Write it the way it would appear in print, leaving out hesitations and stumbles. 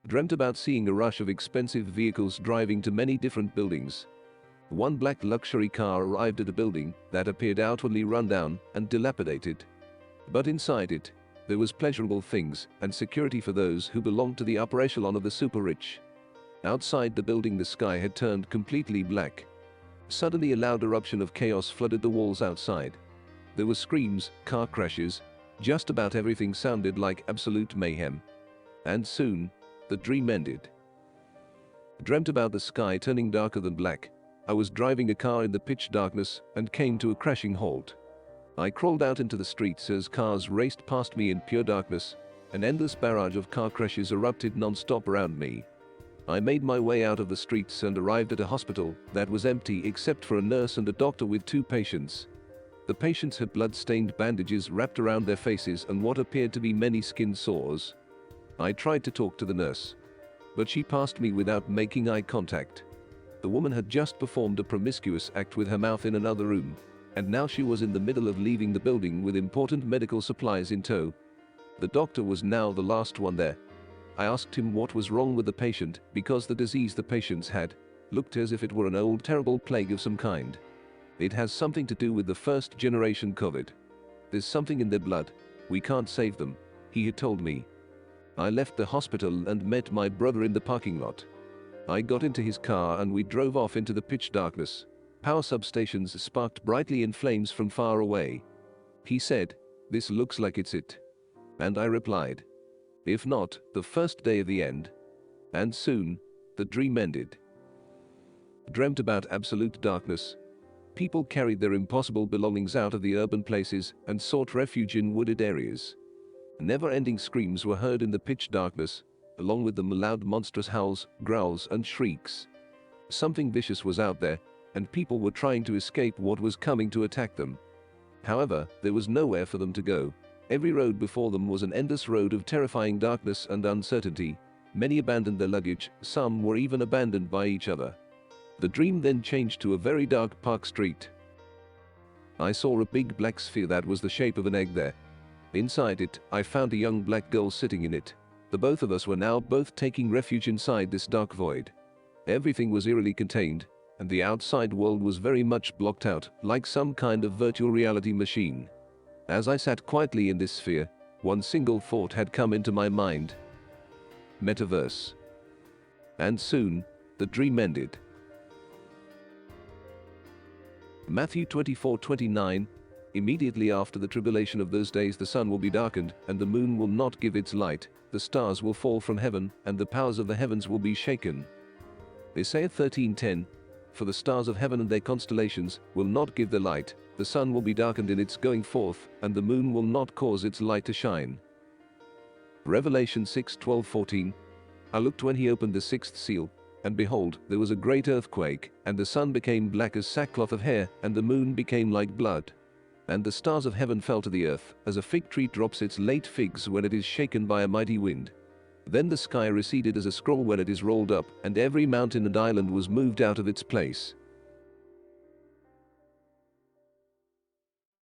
Dreamt about seeing a rush of expensive vehicles driving to many different buildings. One black luxury car arrived at a building that appeared outwardly rundown and dilapidated. But inside it, there was pleasurable things and security for those who belonged to the upper echelon of the super rich. Outside the building, the sky had turned completely black. Suddenly a loud eruption of chaos flooded the walls outside. There were screams, car crashes, just about everything sounded like absolute mayhem. And soon, the dream ended. Dreamt about the sky turning darker than black. I was driving a car in the pitch darkness and came to a crashing halt. I crawled out into the streets as cars raced past me in pure darkness. An endless barrage of car crashes erupted non-stop around me. I made my way out of the streets and arrived at a hospital that was empty except for a nurse and a doctor with 2 patients. The patients had blood-stained bandages wrapped around their faces and what appeared to be many skin sores. I tried to talk to the nurse, but she passed me without making eye contact. The woman had just performed a promiscuous act with her mouth in another room, and now she was in the middle of leaving the building with important medical supplies in tow. The doctor was now the last one there. I asked him what was wrong with the patient because the disease the patients had looked as if it were an old terrible plague of some kind. It has something to do with the first generation COVID. There's something in their blood. We can't save them, he had told me. I left the hospital and met my brother in the parking lot. I got into his car and we drove off into the pitch darkness. Power substations sparked brightly in flames from far away. He said, "This looks like it's it." And I replied, "If not, the first day of the end." And soon, the dream ended. Dreamt about absolute darkness. People carried their impossible belongings out of the urban places and sought refuge in wooded areas. Never-ending screams were heard in the pitch darkness, along with the loud monstrous howls, growls and shrieks. Something vicious was out there, and people were trying to escape what was coming to attack them. However, there was nowhere for them to go. Every road before them was an endless road of terrifying darkness and uncertainty. Many abandoned their luggage, some were even abandoned by each other. The dream then changed to a very dark park street. I saw a big black sphere that was the shape of an egg there. Inside it, I found a young black girl sitting in it. The both of us were now both taking refuge inside this dark void. Everything was eerily contained, and the outside world was very much blocked out, like some kind of virtual reality machine. As I sat quietly in this sphere, one single thought had come into my mind. Metaverse. And soon, the dream ended. Matthew 24:29. Immediately after the tribulation of those days the sun will be darkened, and the moon will not give its light, the stars will fall from heaven, and the powers of the heavens will be shaken. Isaiah 13:10. For the stars of heaven and their constellations will not give their light, the sun will be darkened in its going forth, and the moon will not cause its light to shine. Revelation 6:12-14. I looked when he opened the 6th seal, and behold, there was a great earthquake, and the sun became black as sackcloth of hair, and the moon became like blood. And the stars of heaven fell to the earth, as a fig tree drops its late figs when it is shaken by a mighty wind. Then the sky receded as a scroll when it is rolled up, and every mountain and island was moved out of its place.